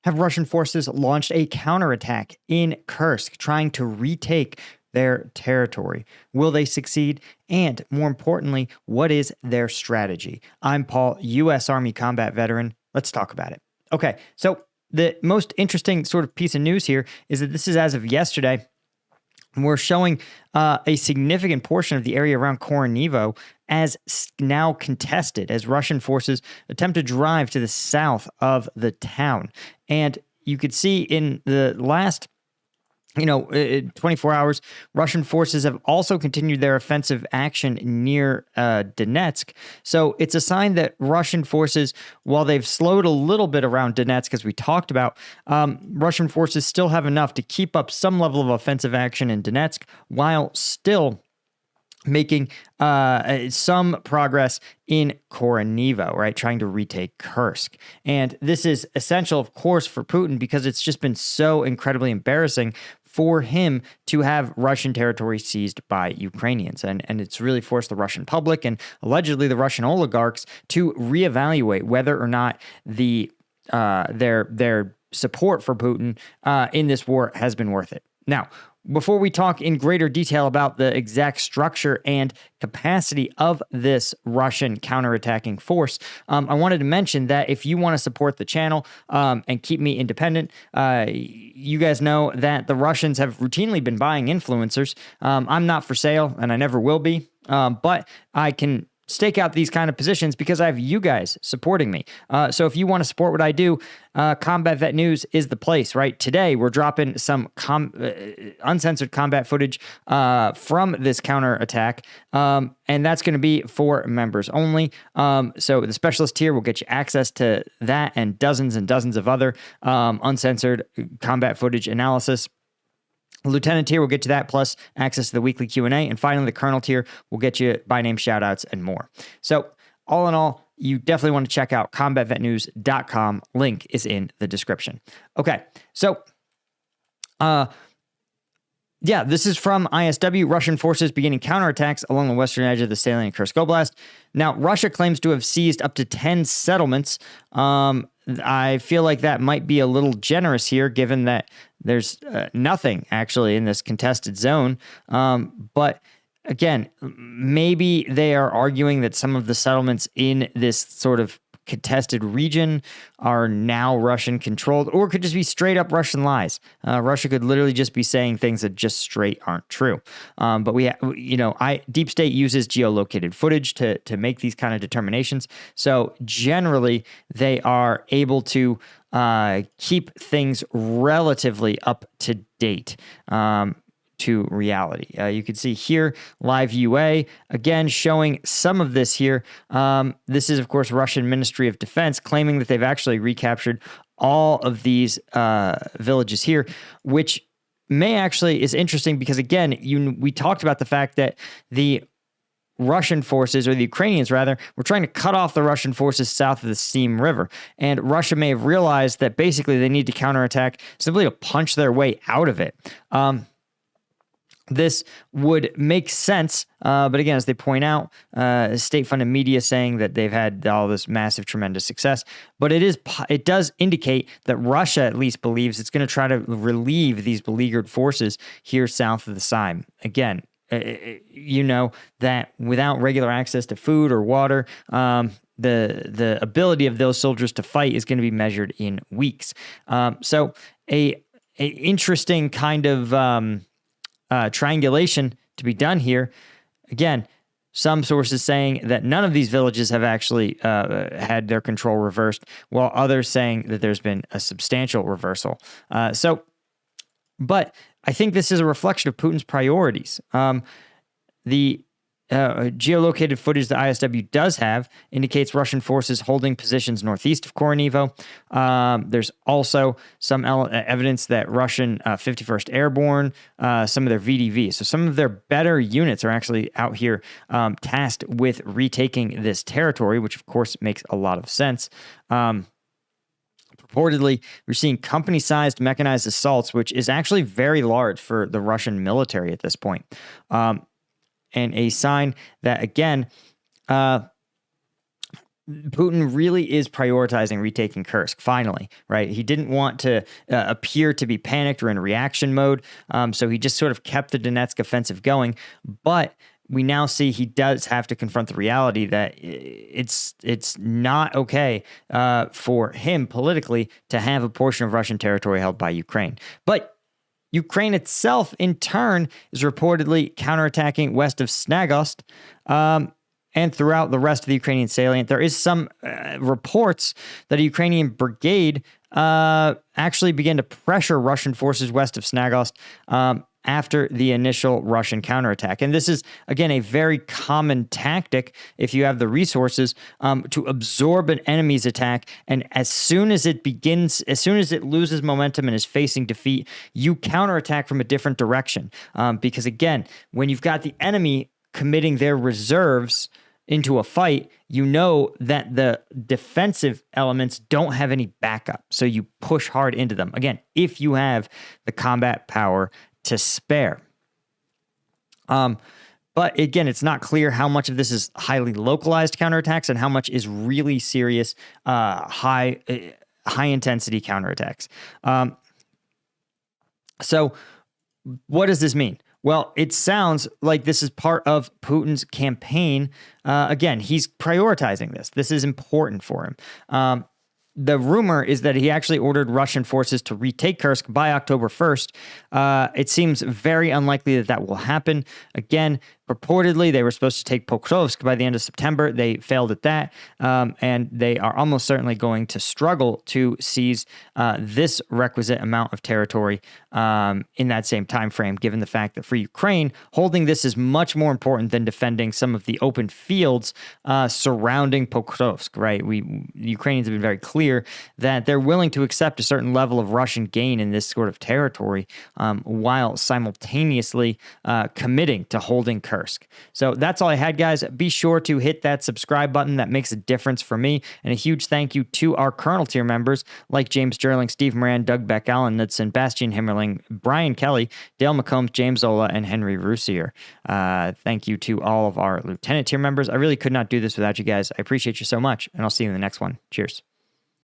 have Russian forces launched a counterattack in Kursk, trying to retake their territory. Will they succeed? And more importantly, what is their strategy? I'm Paul, U.S. Army combat veteran. Let's talk about it. Okay, so the most interesting sort of piece of news here is that this is as of yesterday. We're showing a significant portion of the area around Koronivo as now contested, as Russian forces attempt to drive to the south of the town. And you could see in the last 24 hours, Russian forces have also continued their offensive action near Donetsk. So it's a sign that Russian forces, while they've slowed a little bit around Donetsk, as we talked about, Russian forces still have enough to keep up some level of offensive action in Donetsk while still making some progress in Koronivo, right? Trying to retake Kursk. And this is essential, of course, for Putin because it's just been so incredibly embarrassing for him to have Russian territory seized by Ukrainians. And it's really forced the Russian public and allegedly the Russian oligarchs to reevaluate whether or not their support for Putin in this war has been worth it. Now, before we talk in greater detail about the exact structure and capacity of this Russian counterattacking force, I wanted to mention that if you want to support the channel and keep me independent, you guys know that the Russians have routinely been buying influencers. I'm not for sale, and I never will be, but I can stake out these kind of positions because I have you guys supporting me. So if you want to support what I do, Combat Vet News is the place, right? Today, we're dropping some uncensored combat footage from this counterattack, and that's going to be for members only. So the specialist tier will get you access to that and dozens of other uncensored combat footage analysis. Lieutenant tier will get you that, plus access to the weekly Q&A. And finally, the Colonel tier will get you by name shoutouts and more. So all in all, you definitely want to check out combatvetnews.com. Link is in the description. Okay, so this is from ISW. Russian forces beginning counterattacks along the western edge of the salient Kursk Oblast. Now, Russia claims to have seized up to 10 settlements. I feel like that might be a little generous here, given that there's nothing actually in this contested zone. But again, maybe they are arguing that some of the settlements in this sort of contested region are now Russian controlled, or it could just be straight up Russian lies. Russia could literally just be saying things that just straight aren't true. But Deep State uses geolocated footage to make these kind of determinations. So generally they are able to keep things relatively up to date. To reality. You can see here live UA again showing some of this here. This is, of course, Russian Ministry of Defense claiming that they've actually recaptured all of these villages here, which may actually is interesting because, again, we talked about the fact that the Russian forces, or the Ukrainians rather, were trying to cut off the Russian forces south of the Seam River. And Russia may have realized that basically they need to counterattack simply to punch their way out of it. This would make sense, but again, as they point out, state-funded media saying that they've had all this massive, tremendous success. But it does indicate that Russia at least believes it's going to try to relieve these beleaguered forces here south of the Seine. Again, you know that without regular access to food or water, the ability of those soldiers to fight is going to be measured in weeks. So a interesting kind of triangulation to be done here. Again, some sources saying that none of these villages have actually had their control reversed, while others saying that there's been a substantial reversal. But I think this is a reflection of Putin's priorities. The geolocated footage the ISW does have indicates Russian forces holding positions northeast of Koronivo. There's also some evidence that Russian 51st Airborne, some of their VDV, so some of their better units are actually out here tasked with retaking this territory, which of course makes a lot of sense. Reportedly, we're seeing company-sized mechanized assaults, which is actually very large for the Russian military at this point. And a sign that, again, Putin really is prioritizing retaking Kursk, finally, right? He didn't want to appear to be panicked or in reaction mode, so he just sort of kept the Donetsk offensive going. But we now see he does have to confront the reality that it's not okay for him politically to have a portion of Russian territory held by Ukraine. But Ukraine itself, in turn, is reportedly counterattacking west of Snagost, and throughout the rest of the Ukrainian salient. There is some reports that a Ukrainian brigade actually began to pressure Russian forces west of Snagost after the initial Russian counterattack. And this is, again, a very common tactic if you have the resources to absorb an enemy's attack. And as soon as it loses momentum and is facing defeat, you counterattack from a different direction. Because again, when you've got the enemy committing their reserves into a fight, you know that the defensive elements don't have any backup. So you push hard into them. Again, if you have the combat power to spare. But again, it's not clear how much of this is highly localized counterattacks and how much is really serious, high intensity counterattacks. So what does this mean? Well, it sounds like this is part of Putin's campaign. Again, he's prioritizing this. This is important for him. The rumor is that he actually ordered Russian forces to retake Kursk by October 1st. It seems very unlikely that that will happen. Again, purportedly, they were supposed to take Pokrovsk by the end of September. They failed at that, and they are almost certainly going to struggle to seize this requisite amount of territory in that same time frame, given the fact that for Ukraine, holding this is much more important than defending some of the open fields surrounding Pokrovsk, right? The Ukrainians have been very clear that they're willing to accept a certain level of Russian gain in this sort of territory while simultaneously committing to holding Kursk. So that's all I had, guys. Be sure to hit that subscribe button. That makes a difference for me. And a huge thank you to our Colonel tier members like James Sterling, Steve Moran, Doug Beck, Alan Knudsen, Bastian Himmerling, Brian Kelly, Dale McCombs, James Zola, and Henry Roussier. Thank you to all of our Lieutenant tier members. I really could not do this without you guys. I appreciate you so much, and I'll see you in the next one. Cheers.